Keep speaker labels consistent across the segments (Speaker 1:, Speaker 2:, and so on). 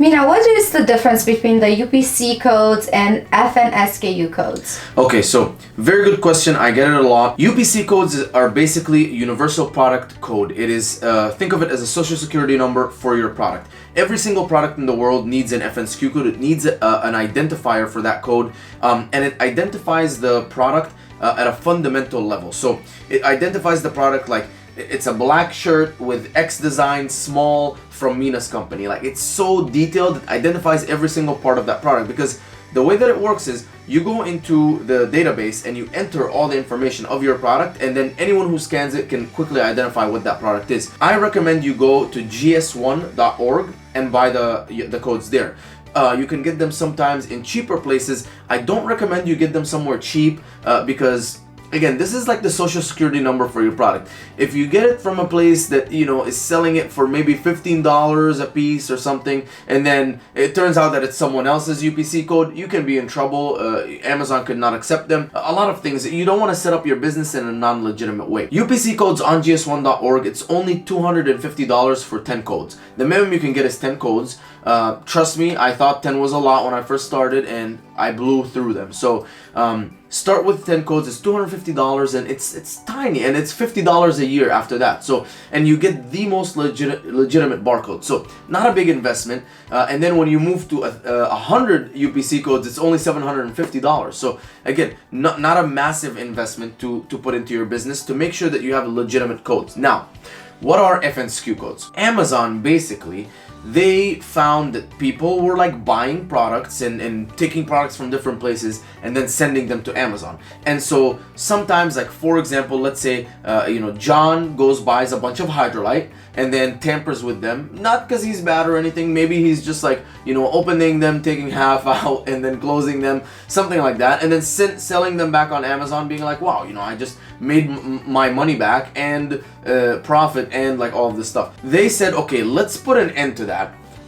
Speaker 1: Mina, what is the difference between the UPC codes and FNSKU codes?
Speaker 2: Okay, so very good question. I get it a lot. UPC codes are basically universal product code. It is, think of it as a social security number for your product. Every single product in the world needs an FNSKU code. It needs an identifier for that code, and it identifies the product at a fundamental level. So it identifies the product like it's a black shirt with X design small from Mina's company. Like, it's so detailed, it identifies every single part of that product, because the way that it works is you go into the database and you enter all the information of your product, and then anyone who scans it can quickly identify what that product is. I recommend you go to gs1.org and buy the codes there. You can get them sometimes in cheaper places. I don't recommend you get them somewhere cheap because again, this is like the social security number for your product. If you get it from a place that, you know, is selling it for maybe $15 a piece or something, and then it turns out that it's someone else's UPC code, you can be in trouble. Amazon could not accept them. A lot of things. You don't want to set up your business in a non-legitimate way. UPC codes on gs1.org, it's only $250 for 10 codes. The minimum you can get is 10 codes. Trust me, I thought 10 was a lot when I first started, and I blew through them. So start with 10 codes. It's $250, and it's tiny, and it's $50 a year after that. So, and you get the most legitimate barcode. So not a big investment. And then when you move to 100 UPC codes, it's only $750. So again, not a massive investment to put into your business to make sure that you have legitimate codes. Now, what are FNSKU codes? Amazon basically, they found that people were like buying products and taking products from different places and then sending them to Amazon. And so sometimes, like for example, let's say John buys a bunch of Hydrolite and then tampers with them, not because he's bad or anything. Maybe he's just like, opening them, taking half out and then closing them, something like that, and then selling them back on Amazon, being like, wow, I just made my money back and profit and like all of this stuff. They said, okay, let's put an end to that.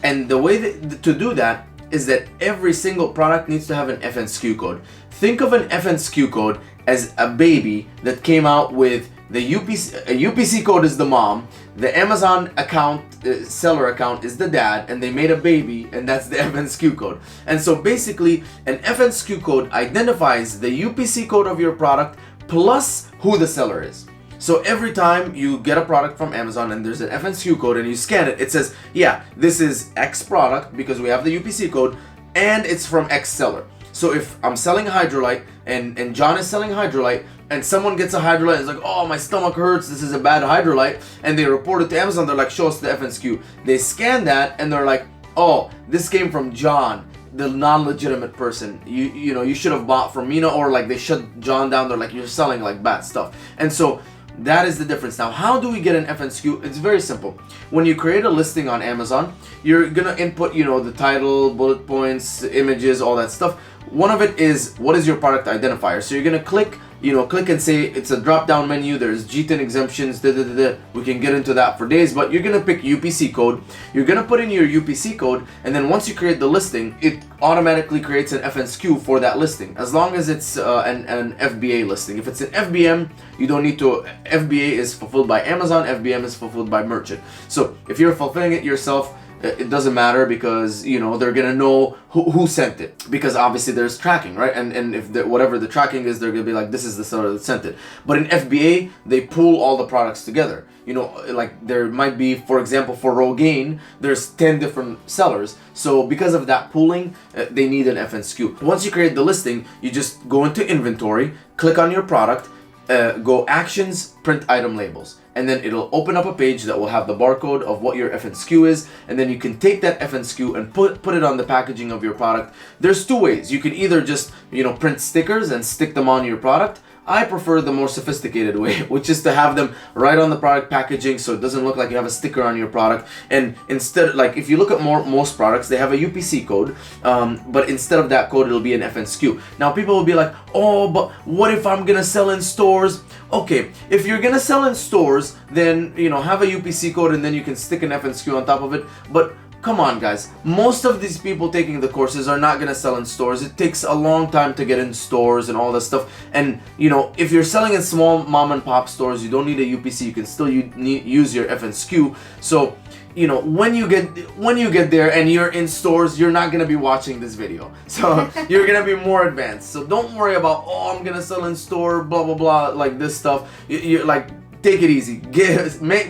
Speaker 2: And the way to do that is that every single product needs to have an FNSKU code. Think of an FNSKU code as a baby that came out with the UPC. A UPC code is the mom. The Amazon account, seller account, is the dad, and they made a baby, and that's the FNSKU code. And so basically, an FNSKU code identifies the UPC code of your product plus who the seller is. So every time you get a product from Amazon and there's an FNSKU code and you scan it, it says, yeah, this is X product because we have the UPC code and it's from X seller. So if I'm selling Hydrolite and John is selling Hydrolite and someone gets a Hydrolite and is like, oh, my stomach hurts, this is a bad Hydrolite, and they report it to Amazon, they're like, show us the FNSKU. They scan that and they're like, oh, this came from John, the non-legitimate person. You should have bought from Mina, or like they shut John down. They're like, you're selling like bad stuff. And so that is the difference. Now, how do we get an FNSKU? It's very simple. When you create a listing on Amazon, you're gonna input, the title, bullet points, images, all that stuff. One of it is, what is your product identifier? So you're gonna click and say it's a drop-down menu. There's G10 exemptions. We can get into that for days, but you're gonna pick UPC code. You're gonna put in your UPC code, and then once you create the listing, it automatically creates an FNSKU for that listing, as long as it's an FBA listing. If it's an FBM, you don't need to. FBA is fulfilled by Amazon. FBM is fulfilled by merchant. So if you're fulfilling it yourself, it doesn't matter, because they're gonna know who sent it, because obviously there's tracking, right? And if whatever the tracking is, they're gonna be like, this is the seller that sent it. But in FBA, they pool all the products together. Like there might be, for example, for Rogaine, there's 10 different sellers. So because of that pooling, they need an FNSKU. Once you create the listing, you just go into inventory, click on your product, go actions, print item labels, and then it'll open up a page that will have the barcode of what your FNSKU is, and then you can take that FNSKU and put it on the packaging of your product. There's two ways. You can either just print stickers and stick them on your product. I prefer the more sophisticated way, which is to have them right on the product packaging, so it doesn't look like you have a sticker on your product. And instead, like if you look at most products, they have a UPC code, but instead of that code, it'll be an FNSKU. Now people will be like, oh, but what if I'm gonna sell in stores? Okay, if you're gonna sell in stores, then have a UPC code and then you can stick an FNSKU on top of it. But come on guys, most of these people taking the courses are not gonna sell in stores. It takes a long time to get in stores and all that stuff. And you know, if you're selling in small mom and pop stores, you don't need a UPC. You can still use your FNSKU. So you know, when you get there and you're in stores, you're not gonna be watching this video. So you're gonna be more advanced. So don't worry about, oh, I'm gonna sell in store, blah blah blah, like this stuff. You're like, take it easy.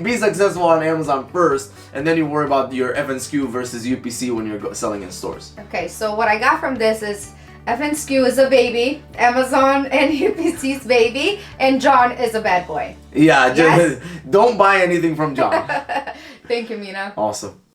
Speaker 2: Be successful on Amazon first, and then you worry about your FNSKU versus UPC when you're selling in stores.
Speaker 1: Okay, so what I got from this is FNSKU is a baby, Amazon and UPC's baby, and John is a bad boy.
Speaker 2: Yeah,
Speaker 1: Yes?
Speaker 2: don't buy anything from John.
Speaker 1: Thank you, Mina.
Speaker 2: Awesome.